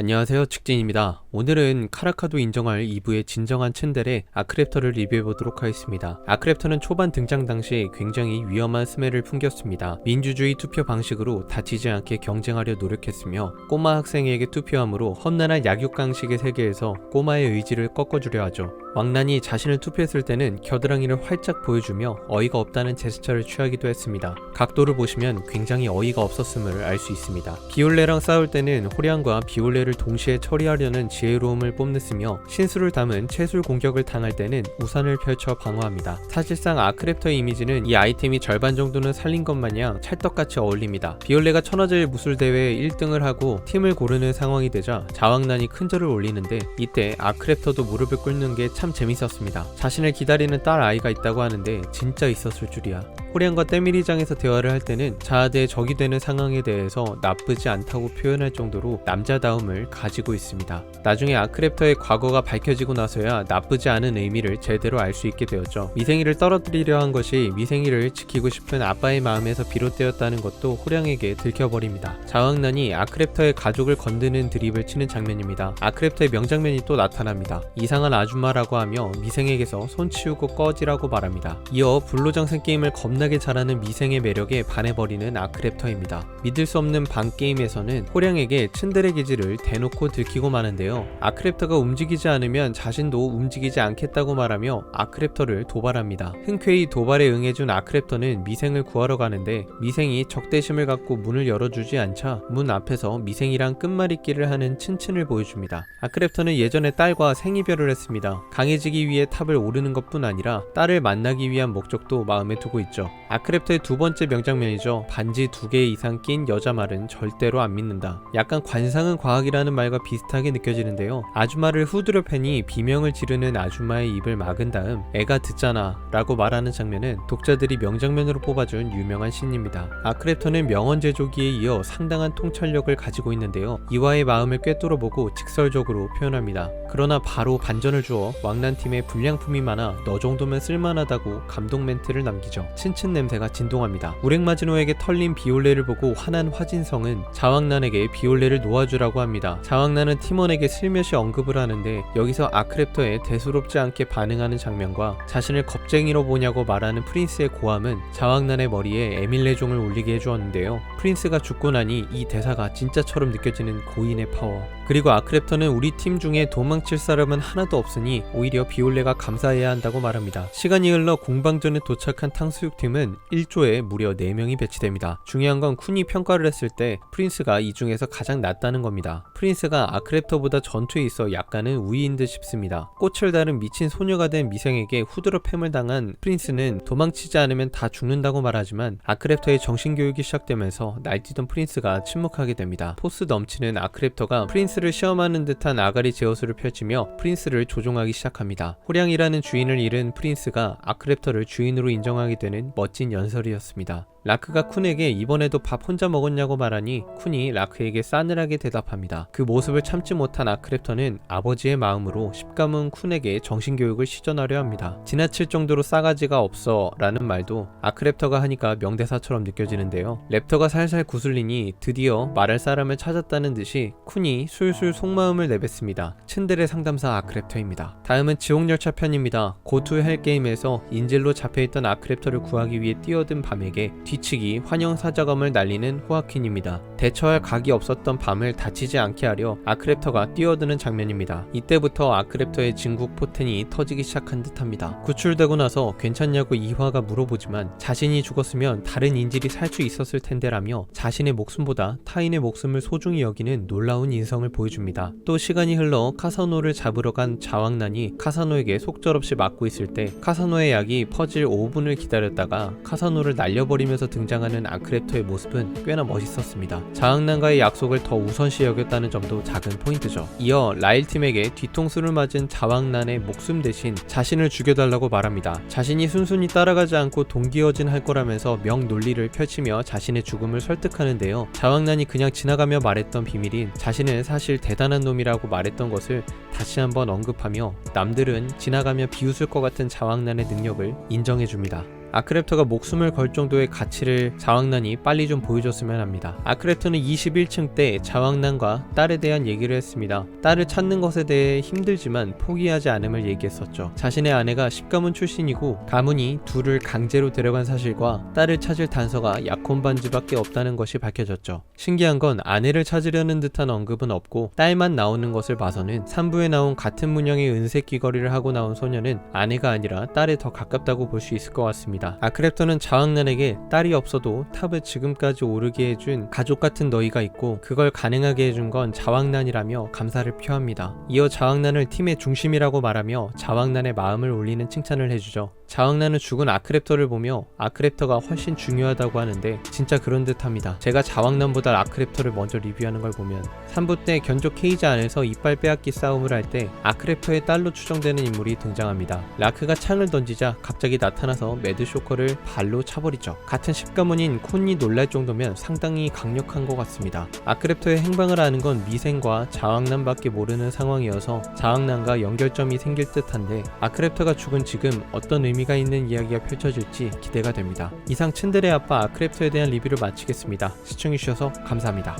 안녕하세요, 측진입니다. 오늘은 카라카도 인정할 2부의 진정한 츤데레 아크랩터를 리뷰해보도록 하겠습니다. 아크랩터는 초반 등장 당시 굉장히 위험한 스멜을 풍겼습니다. 민주주의 투표 방식으로 다치지 않게 경쟁하려 노력했으며 꼬마 학생에게 투표함으로 험난한 약육강식의 세계에서 꼬마의 의지를 꺾어주려 하죠. 왕란이 자신을 투표했을 때는 겨드랑이를 활짝 보여주며 어이가 없다는 제스처를 취하기도 했습니다. 각도를 보시면 굉장히 어이가 없었음을 알 수 있습니다. 비올레랑 싸울 때는 호량과 비올레를 동시에 처리하려는 지혜로움을 뽐냈으며 신수를 담은 채술 공격을 당할 때는 우산을 펼쳐 방어합니다. 사실상 아크랩터의 이미지는 이 아이템이 절반 정도는 살린 것 마냥 찰떡같이 어울립니다. 비올레가 천하제일 무술대회에 1등을 하고 팀을 고르는 상황이 되자 자왕란이 큰절을 올리는데 이때 아크랩터도 무릎을 꿇는 게 참 재밌었습니다. 자신을 기다리는 딸 아이가 있다고 하는데 진짜 있었을 줄이야. 호량과 때밀이장에서 대화를 할 때는 자아대의 적이 되는 상황에 대해서 나쁘지 않다고 표현할 정도로 남자다움을 가지고 있습니다. 나중에 아크랩터의 과거가 밝혀지고 나서야 나쁘지 않은 의미를 제대로 알 수 있게 되었죠. 미생이를 떨어뜨리려 한 것이 미생이를 지키고 싶은 아빠의 마음에서 비롯되었다는 것도 호량에게 들켜버립니다. 자왕란이 아크랩터의 가족을 건드는 드립을 치는 장면입니다. 아크랩터의 명장면이 또 나타납니다. 이상한 아줌마라고 하며 미생에게서 손 치우고 꺼지라고 말합니다. 이어 불로장생 게임을 겁나게 잘하는 미생의 매력에 반해버리는 아크랩터입니다. 믿을 수 없는 방게임에서는 호량에게 츤데레 기질을 대놓고 들키고 마는데요. 아크랩터가 움직이지 않으면 자신도 움직이지 않겠다고 말하며 아크랩터를 도발합니다. 흔쾌히 도발에 응해준 아크랩터는 미생을 구하러 가는데 미생이 적대심을 갖고 문을 열어주지 않자 문 앞에서 미생이랑 끝말잇기를 하는 츤츤을 보여줍니다. 아크랩터는 예전에 딸과 생이별을 했습니다. 강해지기 위해 탑을 오르는 것뿐 아니라 딸을 만나기 위한 목적도 마음에 두고 있죠. 아크랩터의 두 번째 명장면이죠. 반지 2개 이상 낀 여자 말은 절대로 안 믿는다. 약간 관상은 과학이라는 말과 비슷하게 느껴지는데요. 아줌마를 후드려 패니 비명을 지르는 아줌마의 입을 막은 다음 애가 듣잖아 라고 말하는 장면은 독자들이 명장면으로 뽑아준 유명한 씬입니다. 아크랩터는 명언 제조기에 이어 상당한 통찰력을 가지고 있는데요. 이와의 마음을 꿰뚫어보고 직설적으로 표현합니다. 그러나 바로 반전을 주어 왕란팀에 불량품이 많아 너 정도면 쓸만하다고 감동 멘트를 남기죠. 츤츤 냄새가 진동합니다. 우랭마지노에게 털린 비올레를 보고 화난 화진성은 자왕란에게 비올레를 놓아주라고 합니다. 자왕란은 팀원에게 슬며시 언급을 하는데 여기서 아크랩터의 대수롭지 않게 반응하는 장면과 자신을 겁쟁이로 보냐고 말하는 프린스의 고함은 자왕란의 머리에 에밀레종을 울리게 해주었는데요. 프린스가 죽고 나니 이 대사가 진짜처럼 느껴지는 고인의 파워. 그리고 아크랩터는 우리 팀 중에 도망칠 사람은 하나도 없으니 오히려 비올레가 감사해야 한다고 말합니다. 시간이 흘러 공방전에 도착한 탕수육팀은 1조에 무려 4명이 배치됩니다. 중요한 건 쿤이 평가를 했을 때 프린스가 이 중에서 가장 낫다는 겁니다. 프린스가 아크랩터보다 전투에 있어 약간은 우위인 듯 싶습니다. 꽃을 다른 미친 소녀가 된 미생에게 후드러 펨을 당한 프린스는 도망치지 않으면 다 죽는다고 말하지만 아크랩터의 정신교육이 시작되면서 날뛰던 프린스가 침묵하게 됩니다. 포스 넘치는 아크랩터가 프린스를 시험하는 듯한 아가리 제어수를 펼치며 프린스를 조종하기 시작합니다. 호량이라는 주인을 잃은 프린스가 아크랩터를 주인으로 인정하게 되는 멋진 연설이었습니다. 라크가 쿤에게 이번에도 밥 혼자 먹었냐고 말하니 쿤이 라크에게 싸늘하게 대답합니다. 그 모습을 참지 못한 아크랩터는 아버지의 마음으로 십가문 쿤에게 정신교육을 시전하려 합니다. 지나칠 정도로 싸가지가 없어 라는 말도 아크랩터가 하니까 명대사처럼 느껴지는데요. 랩터가 살살 구슬리니 드디어 말할 사람을 찾았다는 듯이 쿤이 술술 속마음을 내뱉습니다. 츤데레 상담사 아크랩터입니다. 다음은 지옥열차 편입니다. 고투 헬 게임에서 인질로 잡혀있던 아크랩터를 구하기 위해 뛰어든 밤에게 뒤치기 환영 사자검을 날리는 호아킨입니다. 대처할 각이 없었던 밤을 다치지 않게 하려 아크랩터가 뛰어드는 장면입니다. 이때부터 아크랩터의 진국 포텐이 터지기 시작한 듯합니다. 구출되고 나서 괜찮냐고 이화가 물어보지만 자신이 죽었으면 다른 인질이 살 수 있었을 텐데라며 자신의 목숨보다 타인의 목숨을 소중히 여기는 놀라운 인성을 보여줍니다. 또 시간이 흘러 카사노를 잡으러 간 자왕란이 카사노에게 속절없이 맞고 있을 때 카사노의 약이 퍼질 5분을 기다렸다가 카사노를 날려버리면서 등장하는 아크랩터의 모습은 꽤나 멋있었습니다. 자왕란과의 약속을 더 우선시 여겼다는 점도 작은 포인트죠. 이어 라일팀에게 뒤통수를 맞은 자왕란의 목숨 대신 자신을 죽여달라고 말합니다. 자신이 순순히 따라가지 않고 동기어진 할 거라면서 명논리를 펼치며 자신의 죽음을 설득하는데요. 자왕란이 그냥 지나가며 말했던 비밀인 자신은 사실 대단한 놈이라고 말했던 것을 다시 한번 언급하며 남들은 지나가며 비웃을 것 같은 자왕란의 능력을 인정해줍니다. 아크랩터가 목숨을 걸 정도의 가치를 자왕난이 빨리 좀 보여줬으면 합니다. 아크랩터는 21층 때 자왕난과 딸에 대한 얘기를 했습니다. 딸을 찾는 것에 대해 힘들지만 포기하지 않음을 얘기했었죠. 자신의 아내가 10가문 출신이고 가문이 둘을 강제로 데려간 사실과 딸을 찾을 단서가 약혼 반지밖에 없다는 것이 밝혀졌죠. 신기한 건 아내를 찾으려는 듯한 언급은 없고 딸만 나오는 것을 봐서는 3부에 나온 같은 문양의 은색 귀걸이를 하고 나온 소녀는 아내가 아니라 딸에 더 가깝다고 볼 수 있을 것 같습니다. 아크랩터는 자왕난에게 딸이 없어도 탑을 지금까지 오르게 해준 가족 같은 너희가 있고 그걸 가능하게 해준 건 자왕난이라며 감사를 표합니다. 이어 자왕난을 팀의 중심이라고 말하며 자왕난의 마음을 울리는 칭찬을 해주죠. 자왕난은 죽은 아크랩터를 보며 아크랩터가 훨씬 중요하다고 하는데 진짜 그런 듯 합니다. 제가 자왕난보다 아크랩터를 먼저 리뷰하는 걸 보면 3부 때 견족 케이지 안에서 이빨 빼앗기 싸움을 할 때 아크랩터의 딸로 추정되는 인물이 등장합니다. 라크가 창을 던지자 갑자기 나타나서 매드쇼커를 발로 차버리죠. 같은 10가문인 콘이 놀랄 정도면 상당히 강력한 것 같습니다. 아크랩터의 행방을 아는 건 미생과 자왕난밖에 모르는 상황이어서 자왕난과 연결점이 생길 듯한데 아크랩터가 죽은 지금 어떤 의미가 있는 이야기가 펼쳐질지 기대가 됩니다. 이상 츤데레 아빠 아크랩터에 대한 리뷰를 마치겠습니다. 시청해주셔서 감사합니다.